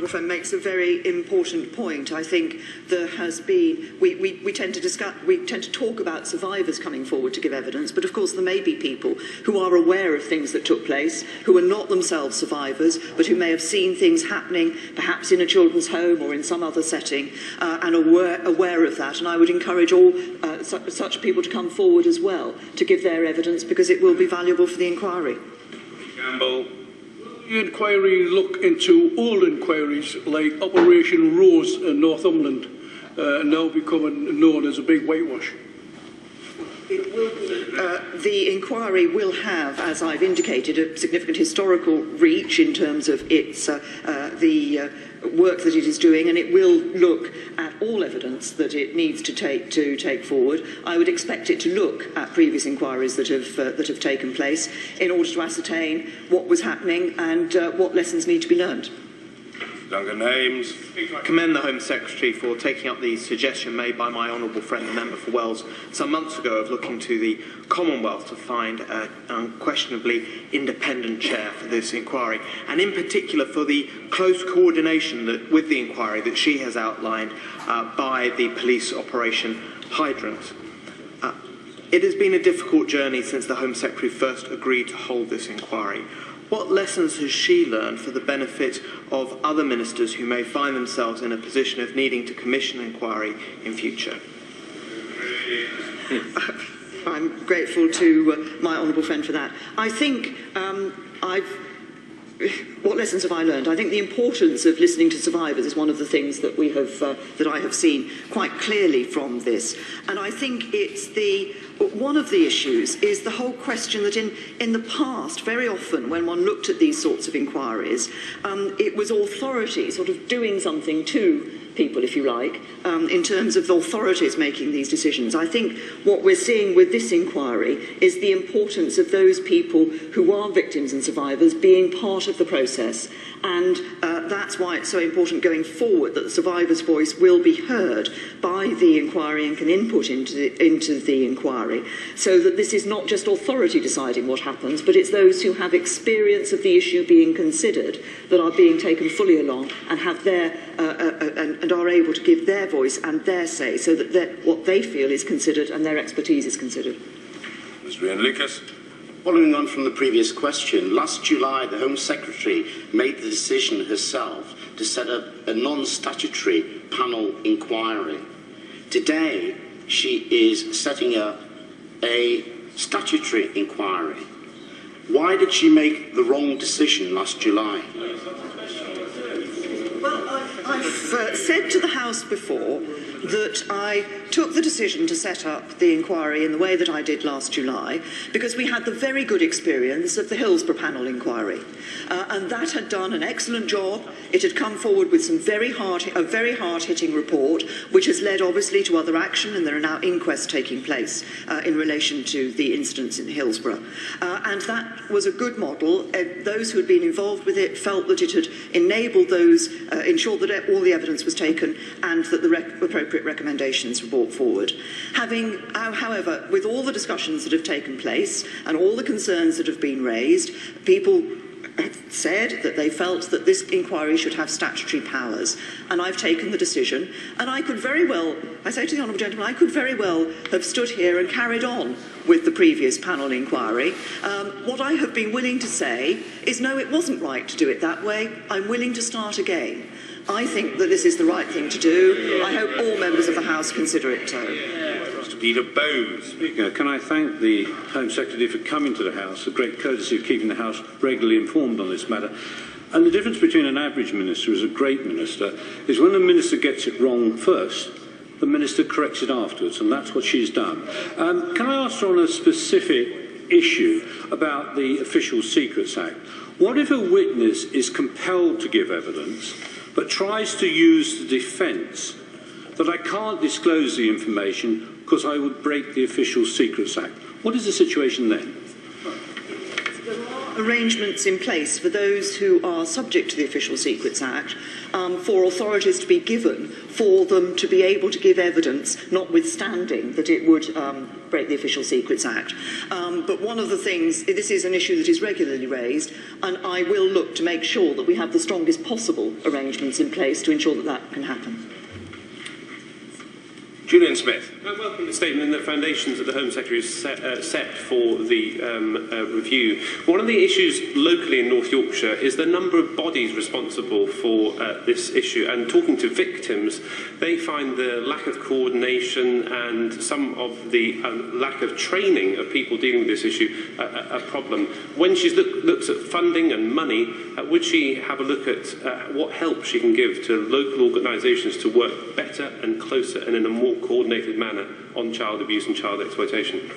Friend makes a very important point. I think there has been, we tend to talk about survivors coming forward to give evidence, but of course there may be people who are aware of things that took place, who are not themselves survivors, but who may have seen things happening, perhaps in a children's home or in some other setting, and are aware of that. And I would encourage all such people to come forward as well to give their evidence, because it will be valuable for the inquiry. Campbell. The inquiry look into old inquiries like Operation Rose in Northumberland, now becoming known as a big whitewash? It will be, the inquiry will have, as I've indicated, a significant historical reach in terms of its the work that it is doing, and it will look at all evidence that it needs to take forward. I would expect it to look at previous inquiries that have taken place in order to ascertain what was happening and what lessons need to be learned. Duncan Hames. I commend the Home Secretary for taking up the suggestion made by my honourable friend, the member for Wells, some months ago of looking to the Commonwealth to find an unquestionably independent chair for this inquiry, and in particular for the close coordination with the inquiry that she has outlined by the police Operation Hydrant. It has been a difficult journey since the Home Secretary first agreed to hold this inquiry. What lessons has she learned for the benefit of other ministers who may find themselves in a position of needing to commission an inquiry in future? I'm grateful to my honourable friend for that. I think what lessons have I learned? I think the importance of listening to survivors is one of the things that we have, that I have seen quite clearly from this. And I think it's one of the issues is the whole question that in the past, very often when one looked at these sorts of inquiries, it was authority sort of doing something to people, if you like, in terms of the authorities making these decisions. I think what we're seeing with this inquiry is the importance of those people who are victims and survivors being part of the process, and that's why it's so important going forward that the survivor's voice will be heard by the inquiry and can input into the inquiry, so that this is not just authority deciding what happens, but it's those who have experience of the issue being considered that are being taken fully along and have their and are able to give their voice and their say, so that what they feel is considered and their expertise is considered. Mr. Ian Lucas. Following on from the previous question, last July the Home Secretary made the decision herself to set up a non-statutory panel inquiry. Today she is setting up a statutory inquiry. Why did she make the wrong decision last July? Well, I've said to the House before that I took the decision to set up the inquiry in the way that I did last July because we had the very good experience of the Hillsborough panel inquiry. And that had done an excellent job. It had come forward with a very hard-hitting report, which has led obviously to other action, and there are now inquests taking place in relation to the incidents in Hillsborough. And that was a good model. Those who had been involved with it felt that it had enabled those, ensured that all the evidence was taken and that the appropriate recommendations were brought forward. However, with all the discussions that have taken place and all the concerns that have been raised, people said that they felt that this inquiry should have statutory powers, and I've taken the decision, and I could very well, I say to the honourable gentleman, I could very well have stood here and carried on with the previous panel inquiry. What I have been willing to say is no, it wasn't right to do it that way. I'm willing to start again. I think that this is the right thing to do. I hope all members of the House consider it so. Mr. Peter Bowes. Speaker, can I thank the Home Secretary for coming to the House, the great courtesy of keeping the House regularly informed on this matter. And the difference between an average minister and a great minister is when the minister gets it wrong first, the minister corrects it afterwards, and that's what she's done. Can I ask her on a specific issue about the Official Secrets Act? What if a witness is compelled to give evidence but tries to use the defence that I can't disclose the information because I would break the Official Secrets Act? What is the situation then? There are arrangements in place for those who are subject to the Official Secrets Act for authorities to be given for them to be able to give evidence, notwithstanding that it would break the Official Secrets Act. But one of the things, this is an issue that is regularly raised, and I will look to make sure that we have the strongest possible arrangements in place to ensure that that can happen. Julian Smith. I welcome the statement and the foundations that the Home Secretary has set for the review. One of the issues locally in North Yorkshire is the number of bodies responsible for this issue. And talking to victims, they find the lack of coordination and some of the lack of training of people dealing with this issue a problem. When she looks at funding and money, would she have a look at what help she can give to local organisations to work better and closer and in a more coordinated manner on child abuse and child exploitation?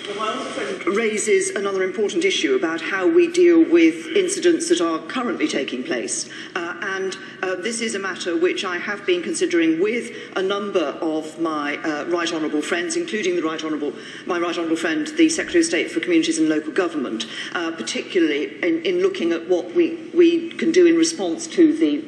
Well, my other friend raises another important issue about how we deal with incidents that are currently taking place. This is a matter which I have been considering with a number of my right honourable friends, including my right honourable friend, the Secretary of State for Communities and Local Government, particularly in looking at what we can do in response to the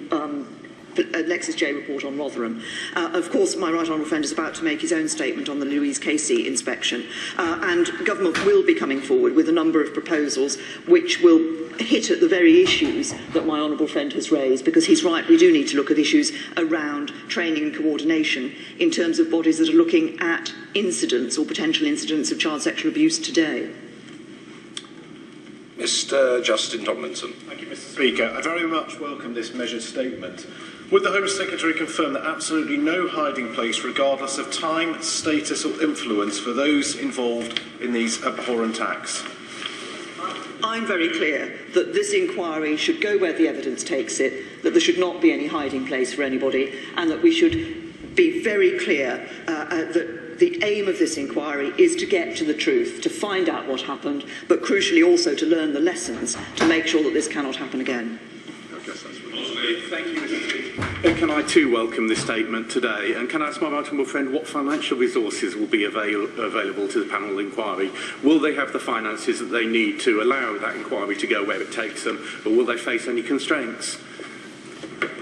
Alexis J report on Rotherham. Of course, my right honourable friend is about to make his own statement on the Louise Casey inspection, and government will be coming forward with a number of proposals which will hit at the very issues that my honourable friend has raised, because he's right, we do need to look at issues around training and coordination in terms of bodies that are looking at incidents or potential incidents of child sexual abuse today. Mr. Justin Tomlinson. Thank you, Mr. Speaker. I very much welcome this measured statement. Would the Home Secretary confirm that absolutely no hiding place, regardless of time, status or influence, for those involved in these abhorrent acts? I'm very clear that this inquiry should go where the evidence takes it, that there should not be any hiding place for anybody, and that we should be very clear that the aim of this inquiry is to get to the truth, to find out what happened, but crucially also to learn the lessons to make sure that this cannot happen again. Thank you, Mr. Speaker. Can I too welcome this statement today, and can I ask my right honourable friend what financial resources will be available to the panel inquiry? Will they have the finances that they need to allow that inquiry to go where it takes them, or will they face any constraints?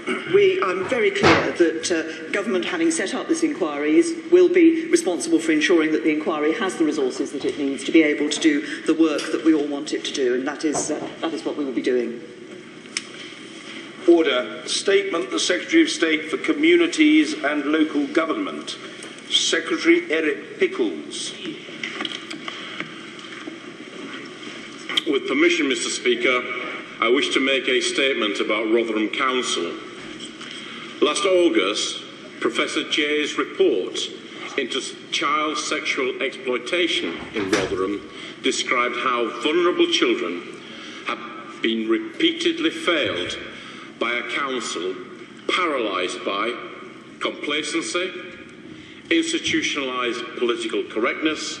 I'm very clear that government, having set up this inquiry, will be responsible for ensuring that the inquiry has the resources that it needs to be able to do the work that we all want it to do, and that is what we will be doing. Order. Statement, the Secretary of State for Communities and Local Government. Secretary Eric Pickles. With permission, Mr. Speaker, I wish to make a statement about Rotherham Council. Last August, Professor Jay's report into child sexual exploitation in Rotherham described how vulnerable children have been repeatedly failed by a council paralysed by complacency, institutionalised political correctness,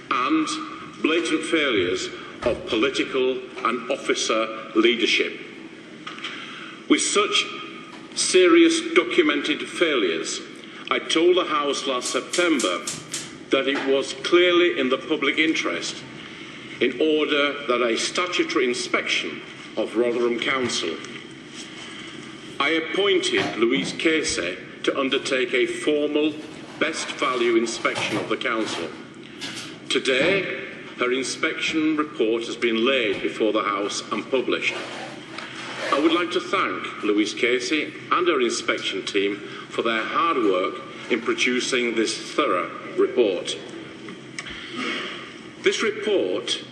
and blatant failures of political and officer leadership. With such serious documented failures, I told the House last September that it was clearly in the public interest, in order that a statutory inspection of Rotherham Council. I appointed Louise Casey to undertake a formal best value inspection of the Council. Today, her inspection report has been laid before the House and published. I would like to thank Louise Casey and her inspection team for their hard work in producing this thorough report. This report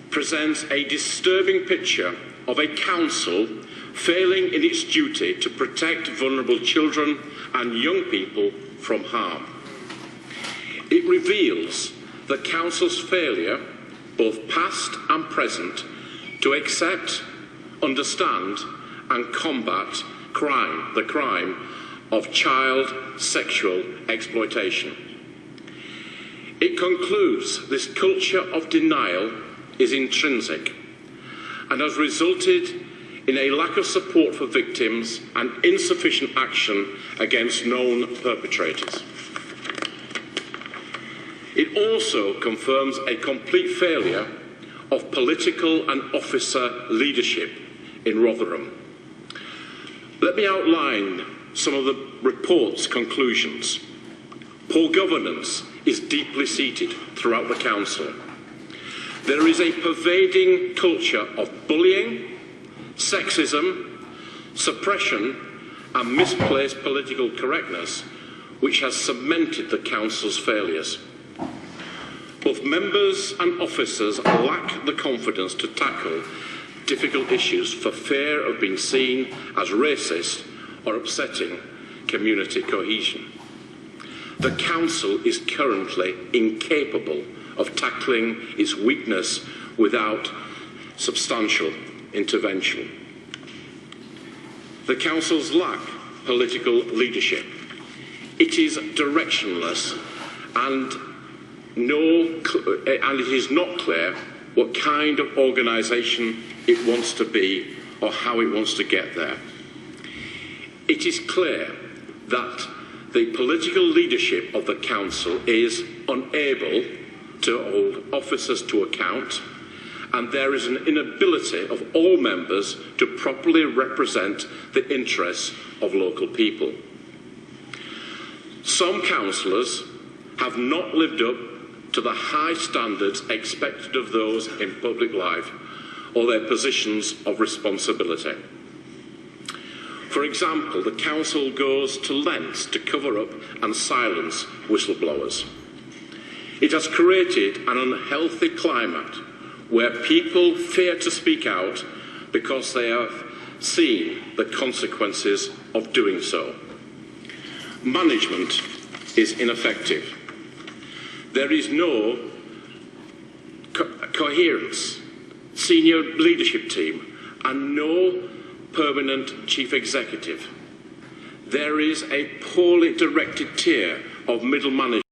presents a disturbing picture of a council failing in its duty to protect vulnerable children and young people from harm. It reveals the Council's failure, both past and present, to accept, understand and combat the crime of child sexual exploitation. It concludes this culture of denial is intrinsic and has resulted in a lack of support for victims and insufficient action against known perpetrators. It also confirms a complete failure of political and officer leadership in Rotherham. Let me outline some of the report's conclusions. Poor governance is deeply seated throughout the council. There is a pervading culture of bullying, sexism, suppression and misplaced political correctness which has cemented the council's failures. Both members and officers lack the confidence to tackle difficult issues for fear of being seen as racist or upsetting community cohesion. The council is currently incapable of tackling its weakness without substantial intervention. The council's lack political leadership. It is directionless and it is not clear what kind of organisation it wants to be or how it wants to get there. It is clear that the political leadership of the council is unable to hold officers to account, and there is an inability of all members to properly represent the interests of local people. Some councillors have not lived up to the high standards expected of those in public life or their positions of responsibility. For example, the council goes to lengths to cover up and silence whistleblowers. It has created an unhealthy climate where people fear to speak out because they have seen the consequences of doing so. Management is ineffective. There is no coherence, senior leadership team, and no permanent chief executive. There is a poorly directed tier of middle management